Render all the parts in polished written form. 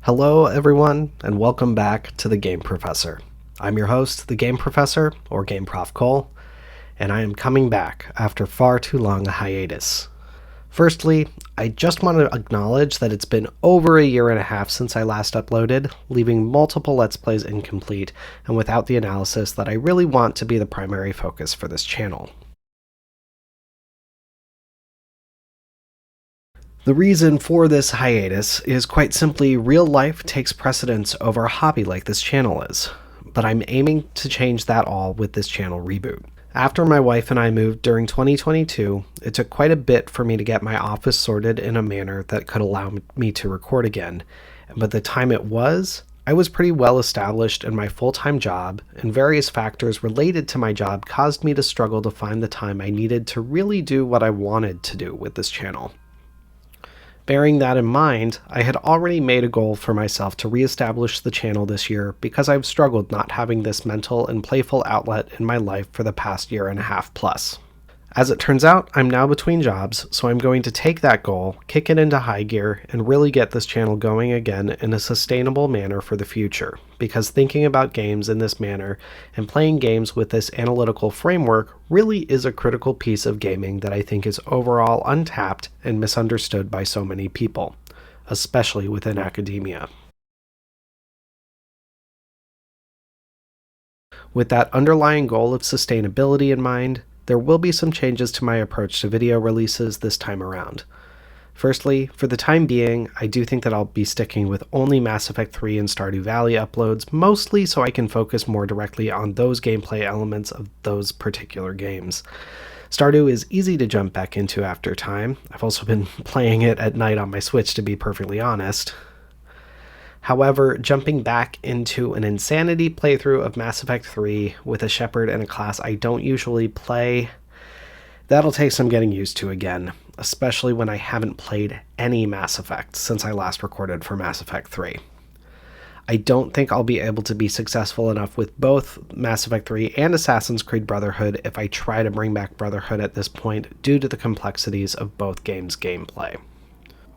Hello everyone, and welcome back to The Game Professor. I'm your host, The Game Professor, or Game Prof Cole, and I am coming back after far too long a hiatus. Firstly, I just want to acknowledge that it's been over a year and a half since I last uploaded, leaving multiple Let's Plays incomplete and without the analysis that I really want to be the primary focus for this channel. The reason for this hiatus is quite simply real life takes precedence over a hobby like this channel is, but I'm aiming to change that all with this channel reboot. After my wife and I moved during 2022, it took quite a bit for me to get my office sorted in a manner that could allow me to record again, and by the time it was, I was pretty well established in my full-time job, and various factors related to my job caused me to struggle to find the time I needed to really do what I wanted to do with this channel. Bearing that in mind, I had already made a goal for myself to reestablish the channel this year because I've struggled not having this mental and playful outlet in my life for the past year and a half plus. As it turns out, I'm now between jobs, so I'm going to take that goal, kick it into high gear, and really get this channel going again in a sustainable manner for the future, because thinking about games in this manner and playing games with this analytical framework really is a critical piece of gaming that I think is overall untapped and misunderstood by so many people, especially within academia. With that underlying goal of sustainability in mind, there will be some changes to my approach to video releases this time around. Firstly, for the time being, I do think that I'll be sticking with only Mass Effect 3 and Stardew Valley uploads, mostly so I can focus more directly on those gameplay elements of those particular games. Stardew is easy to jump back into after time. I've also been playing it at night on my Switch, to be perfectly honest. However, jumping back into an Insanity playthrough of Mass Effect 3 with a Shepard and a class I don't usually play, that'll take some getting used to again, especially when I haven't played any Mass Effect since I last recorded for Mass Effect 3. I don't think I'll be able to be successful enough with both Mass Effect 3 and Assassin's Creed Brotherhood if I try to bring back Brotherhood at this point due to the complexities of both games' gameplay.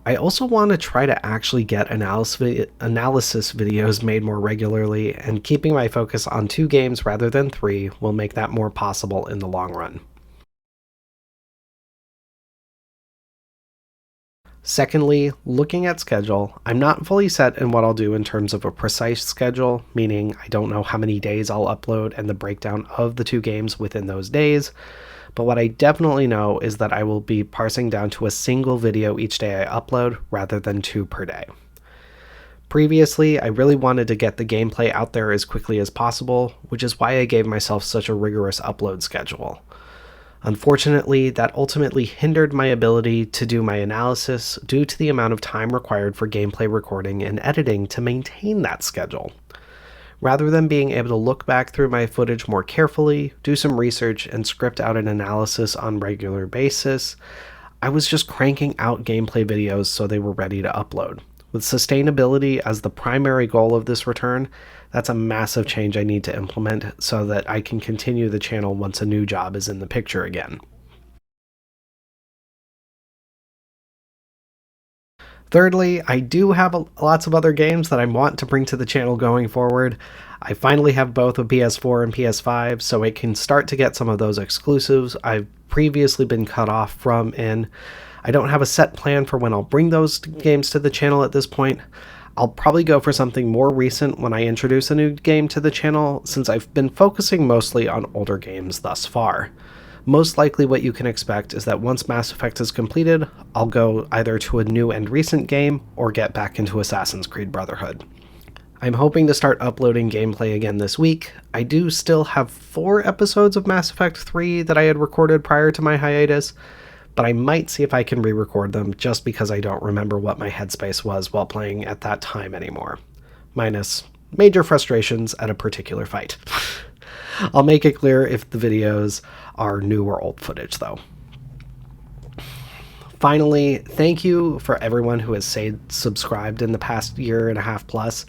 I also want to try to actually get analysis videos made more regularly, and keeping my focus on 2 games rather than 3 will make that more possible in the long run. Secondly, looking at schedule, I'm not fully set in what I'll do in terms of a precise schedule, meaning I don't know how many days I'll upload and the breakdown of the 2 games within those days. But what I definitely know is that I will be parsing down to a single video each day I upload rather than 2 per day. Previously, I really wanted to get the gameplay out there as quickly as possible, which is why I gave myself such a rigorous upload schedule. Unfortunately, that ultimately hindered my ability to do my analysis due to the amount of time required for gameplay recording and editing to maintain that schedule. Rather than being able to look back through my footage more carefully, do some research, and script out an analysis on a regular basis, I was just cranking out gameplay videos so they were ready to upload. With sustainability as the primary goal of this return, that's a massive change I need to implement so that I can continue the channel once a new job is in the picture again. Thirdly, I do have lots of other games that I want to bring to the channel going forward. I finally have both a PS4 and PS5, so I can start to get some of those exclusives I've previously been cut off from in. I don't have a set plan for when I'll bring those games to the channel at this point. I'll probably go for something more recent when I introduce a new game to the channel, since I've been focusing mostly on older games thus far. Most likely what you can expect is that once Mass Effect is completed, I'll go either to a new and recent game or get back into Assassin's Creed Brotherhood. I'm hoping to start uploading gameplay again this week. I do still have 4 episodes of Mass Effect 3 that I had recorded prior to my hiatus, but I might see if I can re-record them just because I don't remember what my headspace was while playing at that time anymore. Minus major frustrations at a particular fight. I'll make it clear if the videos are new or old footage, though. Finally, thank you for everyone who has subscribed in the past year and a half plus.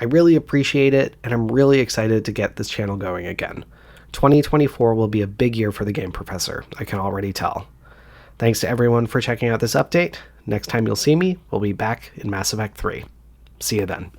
I really appreciate it, and I'm really excited to get this channel going again. 2024 will be a big year for the Game Professor, I can already tell. Thanks to everyone for checking out this update. Next time you'll see me, we'll be back in Mass Effect 3. See you then.